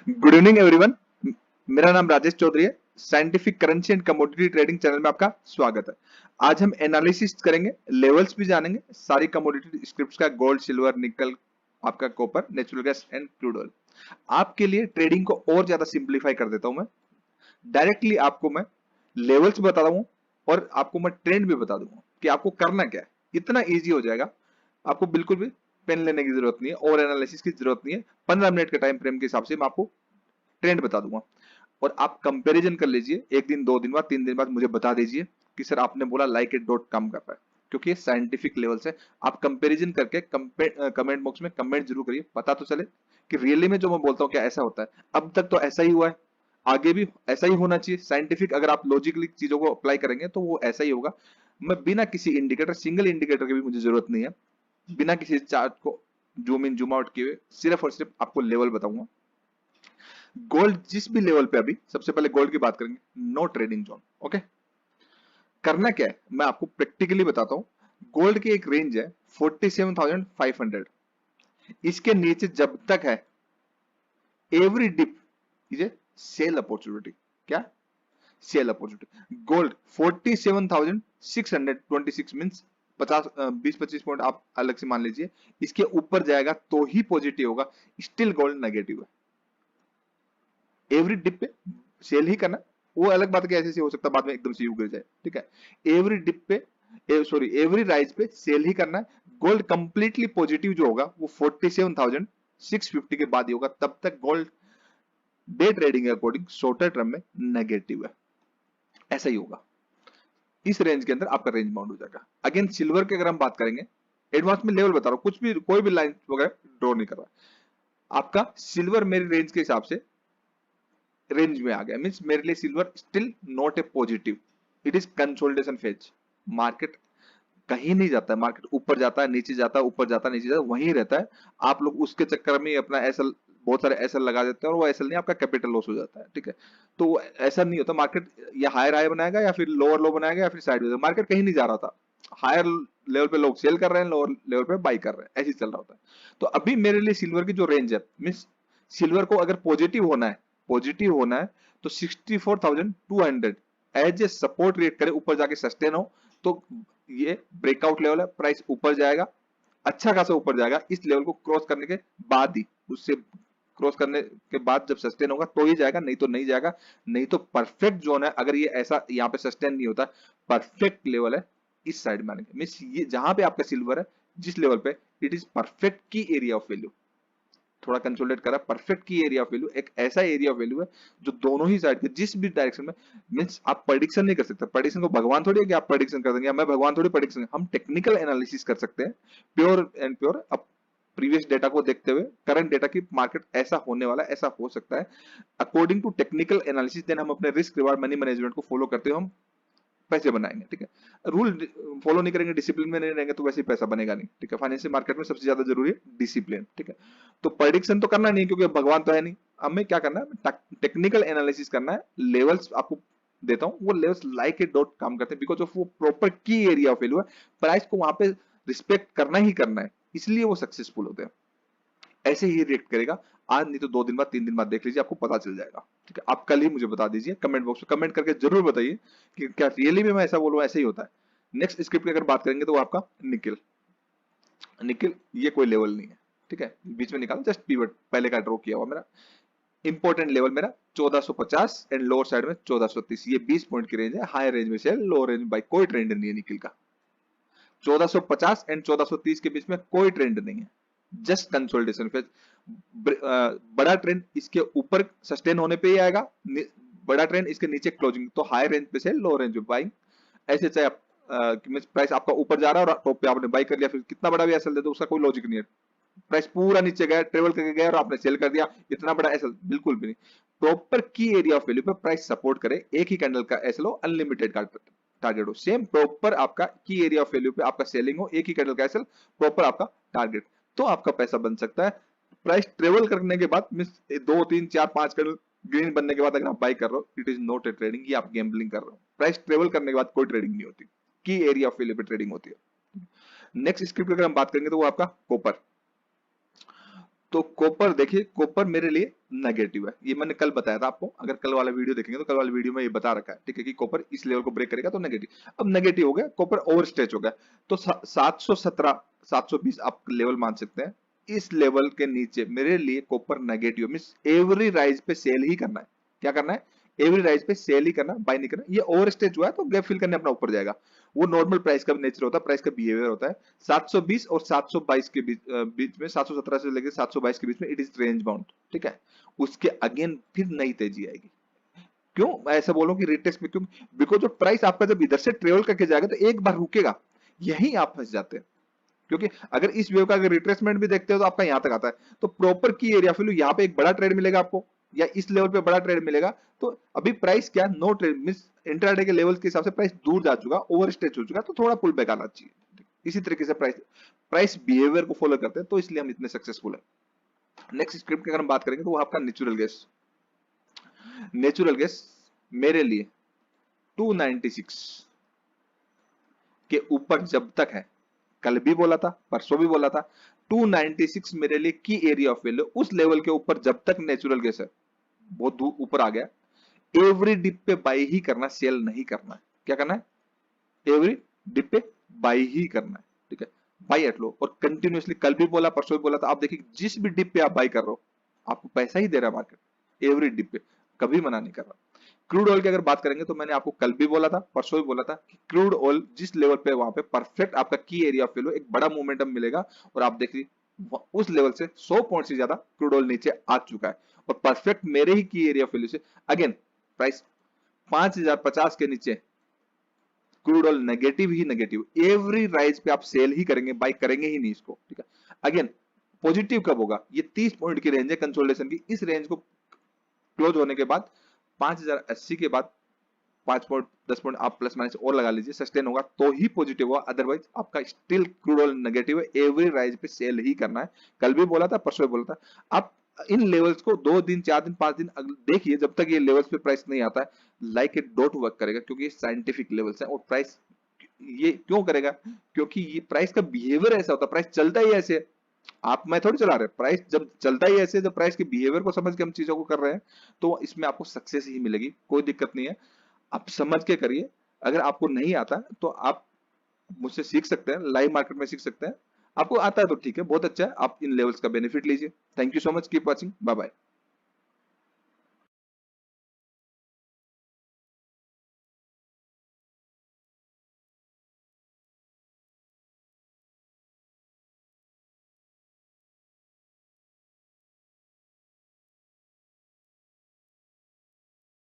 Good evening everyone. मेरा नाम राजेश चौधरी है। Scientific currency and commodity trading channel में आपका स्वागत है। आज हम एनालिसिस करेंगे, लेवल्स भी जानेंगे, सारी कमोडिटी स्क्रिप्ट्स का, गोल्ड, सिल्वर, निकल, आपका copper, natural gas and crude oil. आपके लिए ट्रेडिंग को और ज्यादा सिंप्लीफाई कर देता हूं मैं। डायरेक्टली आपको मैं लेवल्स बता दूं और आपको मैं ट्रेंड भी बता दूंगा कि आपको करना क्या है। इतना ईजी हो जाएगा, आपको बिल्कुल भी पेन लेने की जरूरत नहीं है और एनालिसिस की जरूरत नहीं है। 15 मिनट के टाइम फ्रेम के हिसाब से मैं आपको ट्रेंड बता दूंगा और आप कंपैरिजन कर लीजिए। एक दिन, 2 दिन बाद, 3 दिन बाद मुझे बता दीजिए कि सर आपने बोला लाइक इट डॉट काम कर रहा है, क्योंकि ये साइंटिफिक लेवल से आप कंपैरिजन करके कमेंट बॉक्स में कमेंट जरूर करिए, पता तो चले कि रियली में जो मैं बोलता हूँ क्या ऐसा होता है। अब तक तो ऐसा ही हुआ है, आगे भी ऐसा ही होना चाहिए। साइंटिफिक अगर आप लॉजिकली चीजों को अप्लाई करेंगे तो वो ऐसा ही होगा। मैं बिना किसी इंडिकेटर, सिंगल इंडिकेटर की भी मुझे जरूरत नहीं है, बिना किसी चार्ट को जूम इन जूम आउट किए सिर्फ और सिर्फ आपको लेवल बताऊंगा। गोल्ड जिस भी लेवल पे, अभी सबसे पहले गोल्ड की बात करेंगे, नो ट्रेडिंग जोन। ओके, करना क्या है मैं आपको प्रैक्टिकली बताता हूं। गोल्ड की एक रेंज है 47,500। इसके नीचे जब तक है, every dip is a sell opportunity. क्या? Sell opportunity. Gold 47,626 means 20-25 point आप अलग से मान लीजिए, इसके ऊपर जाएगा तो ही पॉजिटिव होगा, स्टिल गोल्ड नेगेटिव है। एवरी डिप पे सेल ही करना, वो अलग बात है कि ऐसे से हो सकता है बाद में एकदम से गिर जाए, ठीक है। एवरी डिप पे, सॉरी एवरी राइज पे सेल ही करना है। गोल्ड कंप्लीटली पॉजिटिव जो होगा वो 47,650 के बाद ही होगा, तब तक गोल्ड डे ट्रेडिंग के अकॉर्डिंग शॉर्टर टर्म में नेगेटिव है। ऐसा ही होगा, इस रेंज के अंदर आपका रेंज बाउंड हो जाएगा। अगेन सिल्वर की अगर हम बात करेंगे, एडवांस में लेवल बता रहा हूं, कुछ भी कोई भी लाइन वगैरह ड्रॉ नहीं कर रहा। आपका सिल्वर मेरी रेंज के हिसाब से रेंज में आ गया, मींस मेरे लिए silver still not a positive, it is consolidation phase. Market कहीं नहीं जाता है, मार्केट ऊपर जाता है, नीचे जाता है, ऊपर जाता है, नीचे जाता है, वहीं रहता है। आप लोग उसके चक्कर में अपना एसएल, बहुत सारे एसएल लगा देते हैं और वो एसएल नहीं, आपका कैपिटल लॉस हो जाता है, ठीक है। तो ऐसा नहीं होता, मार्केट या हायर हाई बनाएगा या फिर लोअर लो बनाएगा या फिर साइड में। मार्केट कहीं नहीं जा रहा था, हायर लेवल पे लोग सेल कर रहे हैं, लोअर लेवल पे बाई कर रहे हैं, ऐसे चल रहा होता है। तो अभी मेरे लिए सिल्वर की जो रेंज है, मीन्स सिल्वर को अगर पॉजिटिव होना है, पॉजिटिव होना है तो 64,200 एज ए सपोर्ट रेट करे, ऊपर जाके सस्टेन हो तो ये ब्रेकआउट लेवल है, प्राइस ऊपर जाएगा, अच्छा खासा ऊपर जाएगा। इस लेवल को क्रॉस करने के बाद ही, उससे क्रॉस करने के बाद जब सस्टेन होगा तो ही जाएगा, नहीं तो नहीं जाएगा। नहीं तो परफेक्ट जोन है, अगर ये ऐसा यहाँ पे सस्टेन नहीं होता, परफेक्ट लेवल है इस साइड में आने का। मींस ये जहां पे आपका सिल्वर है, जिस लेवल पे, इट इज परफेक्ट की एरिया ऑफ वैल्यू। थोड़ा कंसोलिडेट करा, परफेक्ट की एरिया ऑफ वैल्यू एक ऐसा एरिया ऑफ वैल्यू है जो दोनों ही साइड के जिस भी डायरेक्शन में, मींस आप प्रेडिक्शन नहीं कर सकते। प्रेडिक्शन को भगवान थोड़ी है कि आप प्रेडिक्शन कर देंगे, या मैं भगवान थोड़ी प्रेडिक्शन, हम टेक्निकल एनालिसिस कर सकते हैं, प्योर एंड प्योर। अब प्रीवियस डेटा को देखते हुए, करंट डेटा की मार्केट ऐसा होने वाला है, ऐसा हो सकता है, according to technical analysis, then हम अपने रिस्क रिवार्ड मनी मैनेजमेंट को फॉलो करते हुए हम पैसे बनाएंगे, ठीक है। रूल फॉलो नहीं करेंगे, डिसिप्लिन में नहीं रहेंगे तो वैसे ही पैसा बनेगा नहीं, ठीक है। फाइनेंशियल मार्केट में सबसे ज्यादा जरूरी है डिसिप्लिन, ठीक है। तो प्रेडिक्शन तो करना नहीं, क्योंकि भगवान तो है नहीं। हमें क्या करना है, टेक्निकल एनालिसिस करना है। लेवल्स आपको देता हूं, वो levels like it dot com करते हैं, बिकॉज ऑफ वो प्रॉपर की एरिया ऑफ वैल्यू है। प्राइस को वहां पे रिस्पेक्ट करना ही करना है, इसलिए वो सक्सेसफुल होते हैं। ऐसे ही रिएक्ट करेगा, आज नहीं तो 2 दिन बाद, 3 दिन बाद देख लीजिए, आपको पता चल जाएगा, ठीक है। आप कल ही मुझे बता दीजिए, कमेंट बॉक्स में कमेंट करके जरूर बताइए कि क्या रियली में मैं ऐसा बोलूं, ऐसे ही होता है। नेक्स्ट स्क्रिप्ट की अगर बात करेंगे तो वो आपका निकिल। निकिल ये कोई लेवल नहीं है, ठीक है, बीच में निकाला, जस्ट पीवट पहले का ड्रॉ किया हुआ मेरा। इंपॉर्टेंट लेवल मेरा 1450 एंड लोअर साइड में 1430, ये 20 पॉइंट की रेंज है। हायर रेंज में से लोअर रेंज में बाई, कोई ट्रेंड नहीं है निकिल का। 1450 एंड 1430 के बीच में कोई ट्रेंड नहीं है, जस्ट कंसोलिडेशन फेज। बड़ा ट्रेंड इसके ऊपर सस्टेन होने पे ही आएगा, बड़ा ट्रेंड इसके नीचे क्लोजिंग, तो हाई रेंज पे से लो रेंज पे बाइंग। ऐसे चाहे आप प्राइस आपका ऊपर जा रहा है और टॉप पे आपने बाई कर लिया, फिर कितना बड़ा भी एसएल दे दो उसका कोई लॉजिक नहीं है। प्राइस पूरा नीचे गया, ट्रेवल करके गया और आपने सेल कर दिया, इतना बड़ा एसएल बिल्कुल भी नहीं। प्रॉपर की एरिया ऑफ वैल्यू पे प्राइस सपोर्ट करे, एक ही कैंडल का एसएल हो, अनलिमिटेड का टारगेट हो, सेम प्रॉपर आपका की एरिया ऑफ वैल्यू पे आपका सेलिंग हो, एक ही कैंडल का एसएल, प्रॉपर आपका टारगेट, तो आपका पैसा बन सकता है। प्राइस ट्रेवल करने के बाद, मींस 2 3 4 5 कैंडल ग्रीन बनने के बाद अगर आप बाई कर रहे हो, it is not a trading, ये आप गैम्बलिंग कर रहे हो। प्राइस ट्रेवल करने के बाद कोई ट्रेडिंग नहीं होती, की एरिया ऑफ वैल्यू पे ट्रेडिंग होती है। नेक्स्ट स्क्रिप्ट अगर हम बात करेंगे तो वो आपका कॉपर। तो कॉपर देखिए, कॉपर मेरे लिए नेगेटिव है, ये मैंने कल बताया था आपको, अगर कल वाला वीडियो देखेंगे तो कल वाले वीडियो में ये बता रखा है, ठीक है, कि कॉपर इस लेवल को ब्रेक करेगा तो नेगेटिव। अब नेगेटिव हो गया, कॉपर ओवर स्ट्रेच हो गया, तो 717 720 आप लेवल मान सकते हैं। इस लेवल के नीचे मेरे लिए copper negative, means every rise पे सेल ही करना है। क्या करना है? एवरी राइज पे सेल ही करना, बाय नहीं करना। ये ओवर स्ट्रेच हुआ है तो गैप फिल करने अपना ऊपर जाएगा। वो नॉर्मल प्राइस का नेचर होता है, प्राइस का बिहेवियर होता है। 720 और 722 के बीच में, 717 से लेकर 722 के बीच में इट इज रेंज बाउंड, ठीक है। उसके अगेन फिर नई तेजी आएगी। क्यों मैं ऐसा बोलूं कि रिटेस्ट में? क्यों? बिकॉज जो प्राइस आपका जब इधर से ट्रेवल करके जाएगा तो एक बार रुकेगा, यही आप फंस जाते हैं। क्योंकि अगर इस वेव का अगर रिट्रेसमेंट भी देखते हो तो आपका यहां तक आता है, तो प्रॉपर की एरिया फिर यहाँ पे एक बड़ा ट्रेड मिलेगा आपको, या इस लेवल पे बड़ा ट्रेड मिलेगा। तो अभी प्राइस क्या, नो ट्रेड मींस इंट्राडे के लेवल के हिसाब से प्राइस दूर जा चुका, ओवर स्ट्रेच हो चुका, तो थोड़ा पुल बैक आना चाहिए। इसी तरीके से प्राइस प्राइस बिहेवियर को फॉलो करते हैं, तो इसलिए हम इतने सक्सेसफुल है। नेक्स्ट स्क्रिप्ट की अगर हम बात करेंगे तो वो आपका नेचुरल गैस। नेचुरल गैस मेरे लिए 296 के ऊपर जब तक है, कल भी बोला था, परसों भी बोला था, 296 मेरे लिए की एरिया ऑफ वैल्यू। उस लेवल के ऊपर जब तक नेचुरल गैस है, बहुत दूर ऊपर आ गया, एवरी डिप पे बाई ही करना, सेल नहीं करना है। क्या करना है? एवरी डिप पे बाई ही करना है, ठीक है, बाई एट लो। और कंटिन्यूअसली, कल भी बोला, परसों भी बोला था, आप देखिए जिस भी डिप पे आप बाई कर रहे हो, आपको पैसा ही दे रहा है मार्केट, एवरी डिप पे, कभी मना नहीं कर रहा। क्रूड ऑयल की अगर बात करेंगे तो मैंने आपको कल भी बोला था, परसों भी बोला था कि क्रूड ऑयल जिस लेवल पे, वहां पे परफेक्ट आपका की एरिया ऑफ वैल्यू, एक बड़ा मोमेंटम मिलेगा। और आप देखिए उस लेवल से 100 पॉइंट से ज्यादा क्रूड ऑयल नीचे आ चुका है, और परफेक्ट मेरे ही की एरिया ऑफ वैल्यू से अगेन प्राइस 5050 के नीचे क्रूड ऑयल नेगेटिव ही नेगेटिव। एवरी राइज पे आप सेल ही करेंगे, बाई करेंगे ही नहीं इसको, ठीक है। अगेन पॉजिटिव कब होगा? ये 30 पॉइंट की रेंज है कंसोलिडेशन की, इस रेंज को क्लोज होने के बाद 5080 के बाद 5 पॉइंट 10 पॉइंट आप प्लस माइनस और लगा लीजिए, सस्टेन होगा तो ही पॉजिटिव होगा, अदरवाइज आपका स्टिल क्रूड ऑयल नेगेटिव है। एवरी राइज पे सेल ही करना है, कल भी बोला था, परसों भी बोला था। आप इन लेवल्स को 2 दिन 4 दिन 5 दिन देखिए, जब तक ये लेवल्स पे प्राइस नहीं आता है, लाइक ए डॉट वर्क करेगा, क्योंकि ये साइंटिफिक लेवल्स है। और प्राइस ये क्यों करेगा? क्योंकि ये प्राइस का बिहेवियर ऐसा होता है, प्राइस चलता ही ऐसे है। आप मैं थोड़ी चला रहे, प्राइस जब चलता ही ऐसे, जब प्राइस के बिहेवियर को समझ के हम चीजों को कर रहे हैं, तो इसमें आपको सक्सेस ही मिलेगी, कोई दिक्कत नहीं है। आप समझ के करिए। अगर आपको नहीं आता तो आप मुझसे सीख सकते हैं, लाइव मार्केट में सीख सकते हैं। आपको आता है तो ठीक है, बहुत अच्छा है, आप इन लेवल्स का बेनिफिट लीजिए। Thank you so much, keep watching, bye bye.